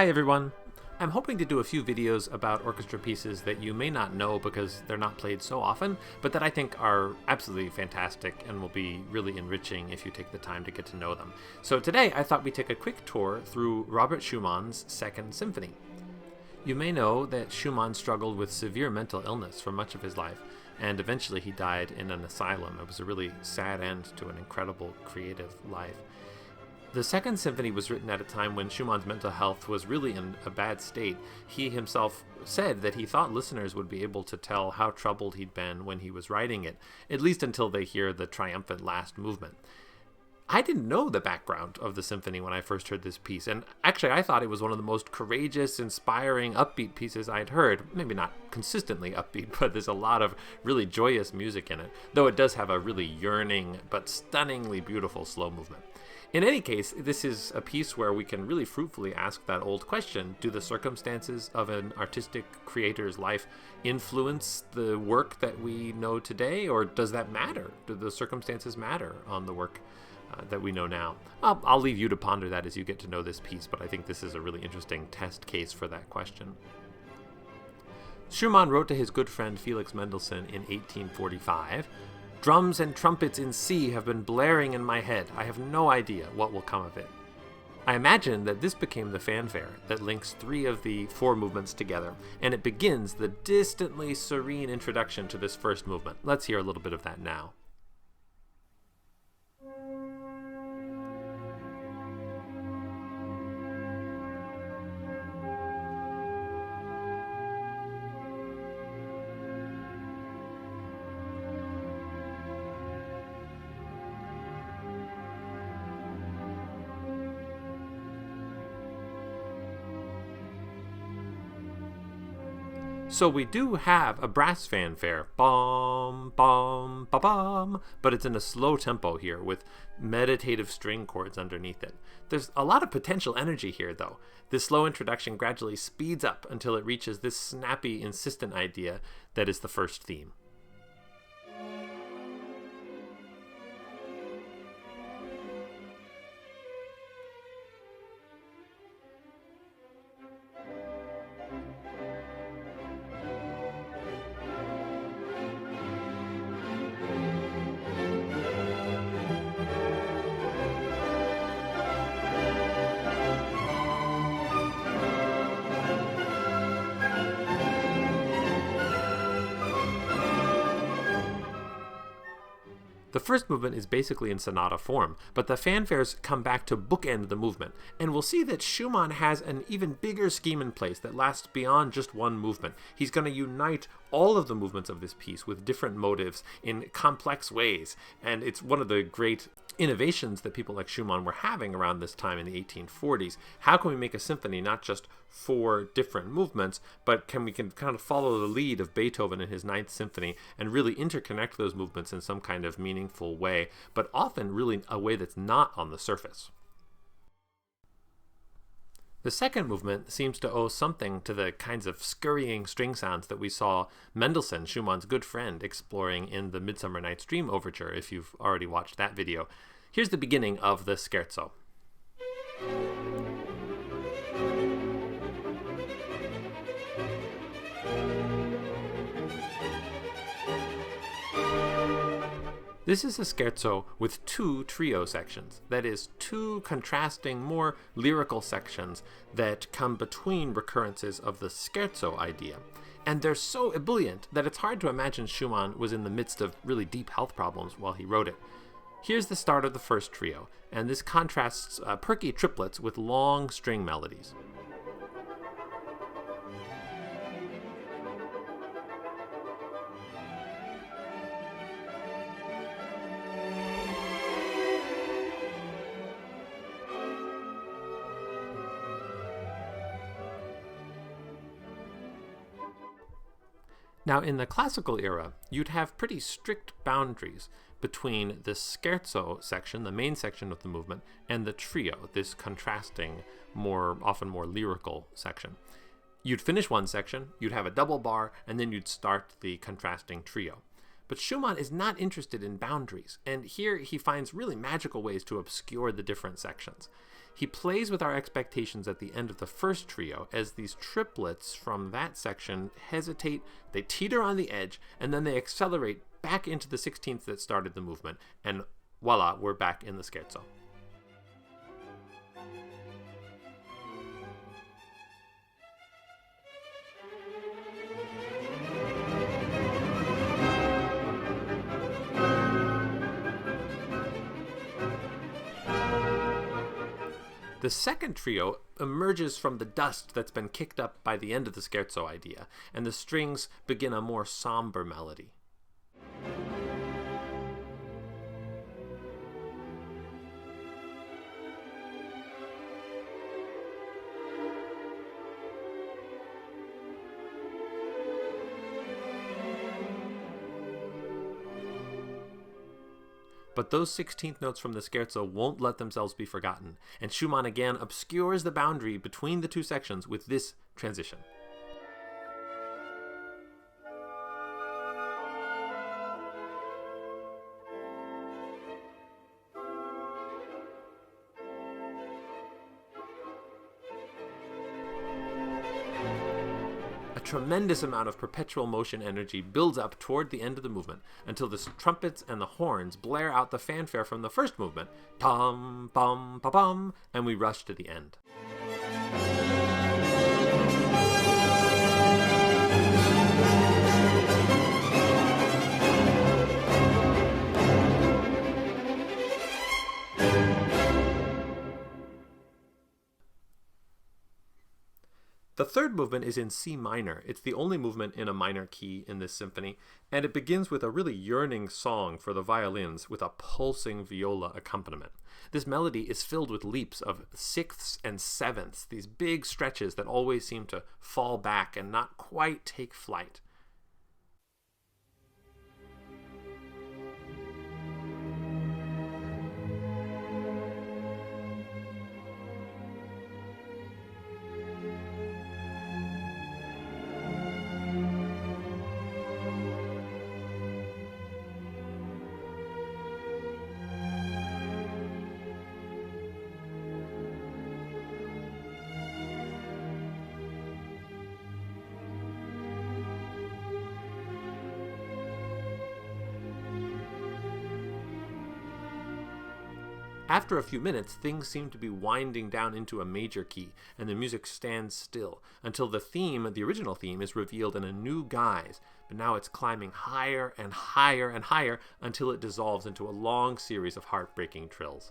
Hi everyone! I'm hoping to do a few videos about orchestra pieces that you may not know because they're not played so often, but that I think are absolutely fantastic and will be really enriching if you take the time to get to know them. So today I thought we'd take a quick tour through Robert Schumann's Second Symphony. You may know that Schumann struggled with severe mental illness for much of his life, and eventually he died in an asylum. It was a really sad end to an incredible creative life. The Second Symphony was written at a time when Schumann's mental health was really in a bad state. He himself said that he thought listeners would be able to tell how troubled he'd been when he was writing it, at least until they hear the triumphant last movement. I didn't know the background of the symphony when I first heard this piece, and actually I thought it was one of the most courageous, inspiring, upbeat pieces I'd heard. Maybe not consistently upbeat, but there's a lot of really joyous music in it, though it does have a really yearning but stunningly beautiful slow movement. In any case, this is a piece where we can really fruitfully ask that old question: do the circumstances of an artistic creator's life influence the work that we know today, or does that matter? Do the circumstances matter on the work that we know now? I'll leave you to ponder that as you get to know this piece, but I think this is a really interesting test case for that question. Schumann wrote to his good friend Felix Mendelssohn in 1845, "Drums and trumpets in C have been blaring in my head. I have no idea what will come of it." I imagine that this became the fanfare that links three of the four movements together, and it begins the distantly serene introduction to this first movement. Let's hear a little bit of that now. So we do have a brass fanfare, bom, bom, ba bom, but it's in a slow tempo here with meditative string chords underneath it. There's a lot of potential energy here, though. This slow introduction gradually speeds up until it reaches this snappy, insistent idea that is the first theme. The first movement is basically in sonata form, but the fanfares come back to bookend the movement, and we'll see that Schumann has an even bigger scheme in place that lasts beyond just one movement. He's going to unite all of the movements of this piece with different motives in complex ways, and it's one of the great innovations that people like Schumann were having around this time in the 1840s. How can we make a symphony not just four different movements, but can kind of follow the lead of Beethoven in his Ninth Symphony and really interconnect those movements in some kind of meaningful way, but often really a way that's not on the surface. The second movement seems to owe something to the kinds of scurrying string sounds that we saw Mendelssohn, Schumann's good friend, exploring in the Midsummer Night's Dream Overture, if you've already watched that video. Here's the beginning of the scherzo. This is a scherzo with two trio sections, that is, two contrasting, more lyrical sections that come between recurrences of the scherzo idea. And they're so ebullient that it's hard to imagine Schumann was in the midst of really deep health problems while he wrote it. Here's the start of the first trio, and this contrasts perky triplets with long string melodies. Now, in the classical era, you'd have pretty strict boundaries between the scherzo section, the main section of the movement, and the trio, this contrasting, often more lyrical section. You'd finish one section, you'd have a double bar, and then you'd start the contrasting trio. But Schumann is not interested in boundaries, and here he finds really magical ways to obscure the different sections. He plays with our expectations at the end of the first trio as these triplets from that section hesitate, they teeter on the edge, and then they accelerate back into the 16th that started the movement, and voila, we're back in the scherzo. The second trio emerges from the dust that's been kicked up by the end of the scherzo idea, and the strings begin a more somber melody. But those 16th notes from the scherzo won't let themselves be forgotten, and Schumann again obscures the boundary between the two sections with this transition. A tremendous amount of perpetual motion energy builds up toward the end of the movement until the trumpets and the horns blare out the fanfare from the first movement, pum, pum, pa pum, and we rush to the end. The third movement is in C minor. It's the only movement in a minor key in this symphony, and it begins with a really yearning song for the violins with a pulsing viola accompaniment. This melody is filled with leaps of sixths and sevenths, these big stretches that always seem to fall back and not quite take flight. After a few minutes, things seem to be winding down into a major key, and the music stands still, until the theme, the original theme, is revealed in a new guise, but now it's climbing higher and higher and higher until it dissolves into a long series of heartbreaking trills.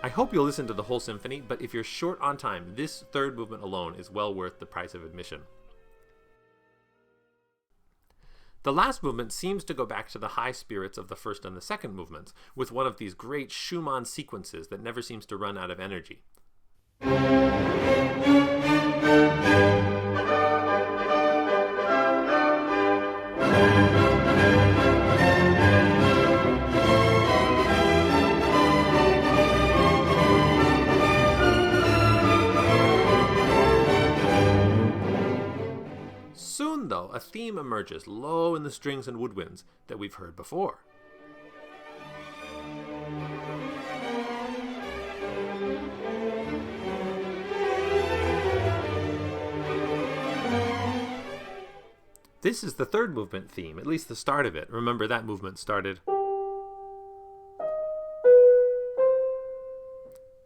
I hope you'll listen to the whole symphony, but if you're short on time, this third movement alone is well worth the price of admission. The last movement seems to go back to the high spirits of the first and the second movements, with one of these great Schumann sequences that never seems to run out of energy. Soon, though, a theme emerges low in the strings and woodwinds that we've heard before. This is the third movement theme, at least the start of it. Remember, that movement started.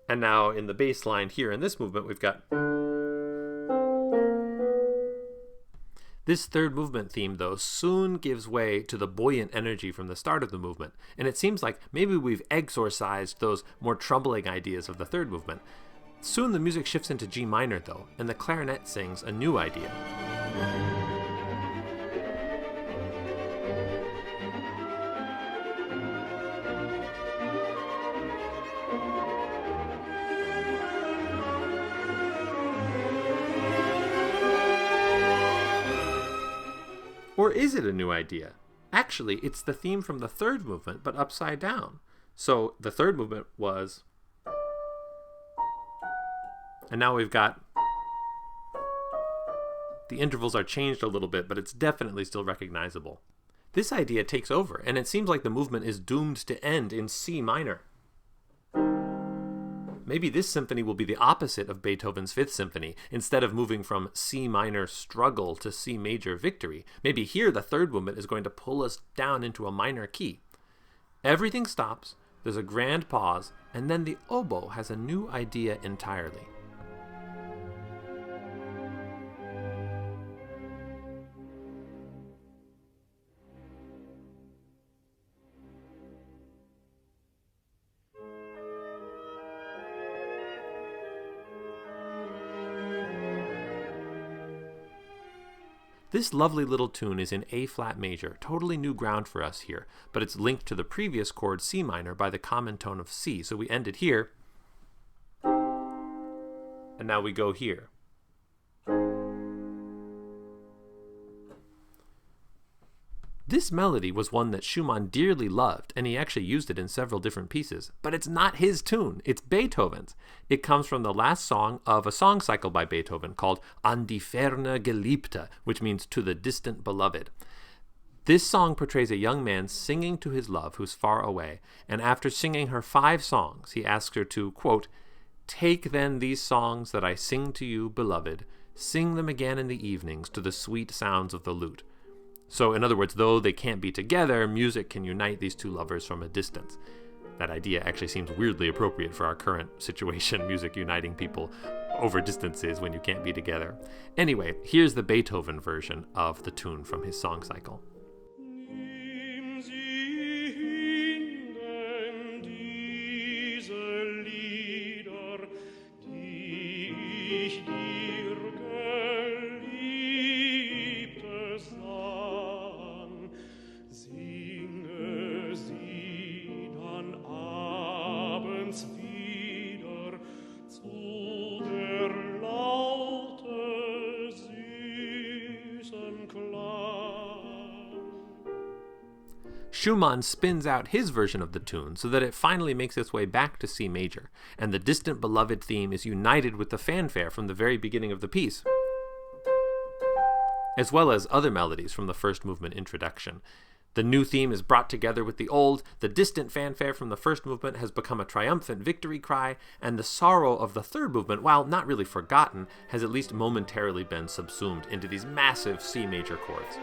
And now in the bass line here in this movement, we've got. This third movement theme, though, soon gives way to the buoyant energy from the start of the movement, and it seems like maybe we've exorcised those more troubling ideas of the third movement. Soon the music shifts into G minor, though, and the clarinet sings a new idea. Or is it a new idea? Actually, it's the theme from the third movement, but upside down. So the third movement was... and now we've got... the intervals are changed a little bit, but it's definitely still recognizable. This idea takes over, and it seems like the movement is doomed to end in C minor. Maybe this symphony will be the opposite of Beethoven's Fifth Symphony. Instead of moving from C minor struggle to C major victory, maybe here the third movement is going to pull us down into a minor key. Everything stops, there's a grand pause, and then the oboe has a new idea entirely. This lovely little tune is in A-flat major, totally new ground for us here, but it's linked to the previous chord C minor by the common tone of C, so we end it here, and now we go here. This melody was one that Schumann dearly loved, and he actually used it in several different pieces. But it's not his tune, it's Beethoven's. It comes from the last song of a song cycle by Beethoven called An die Ferne Geliebte, which means to the distant beloved. This song portrays a young man singing to his love who's far away, and after singing her 5 songs, he asks her to, quote, "Take then these songs that I sing to you, beloved, sing them again in the evenings to the sweet sounds of the lute." So, in other words, though they can't be together, music can unite these two lovers from a distance. That idea actually seems weirdly appropriate for our current situation, music uniting people over distances when you can't be together. Anyway, here's the Beethoven version of the tune from his song cycle. Schumann spins out his version of the tune so that it finally makes its way back to C major, and the distant beloved theme is united with the fanfare from the very beginning of the piece, as well as other melodies from the first movement introduction. The new theme is brought together with the old, the distant fanfare from the first movement has become a triumphant victory cry, and the sorrow of the third movement, while not really forgotten, has at least momentarily been subsumed into these massive C major chords.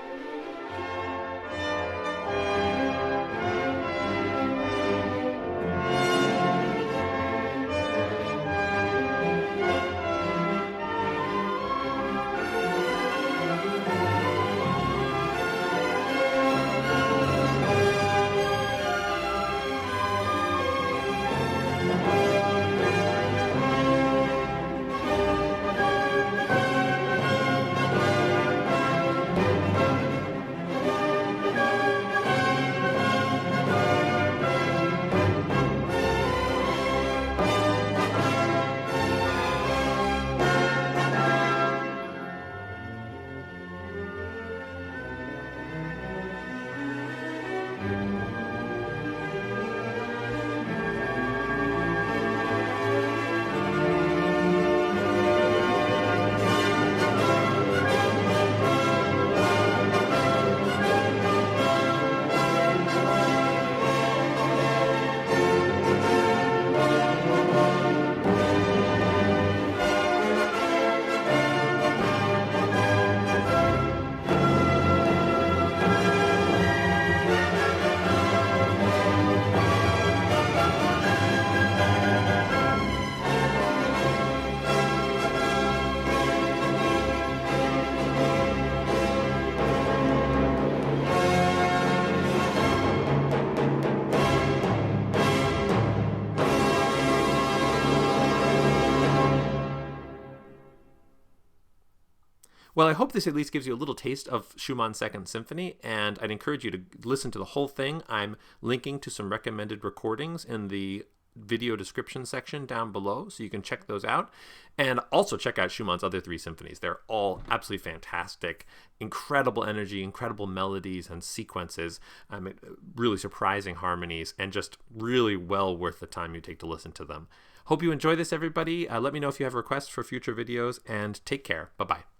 Well, I hope this at least gives you a little taste of Schumann's Second Symphony, and I'd encourage you to listen to the whole thing. I'm linking to some recommended recordings in the video description section down below, so you can check those out. And also check out Schumann's other 3 symphonies. They're all absolutely fantastic. Incredible energy, incredible melodies and sequences, really surprising harmonies, and just really well worth the time you take to listen to them. Hope you enjoy this, everybody. Let me know if you have requests for future videos, and take care. Bye-bye.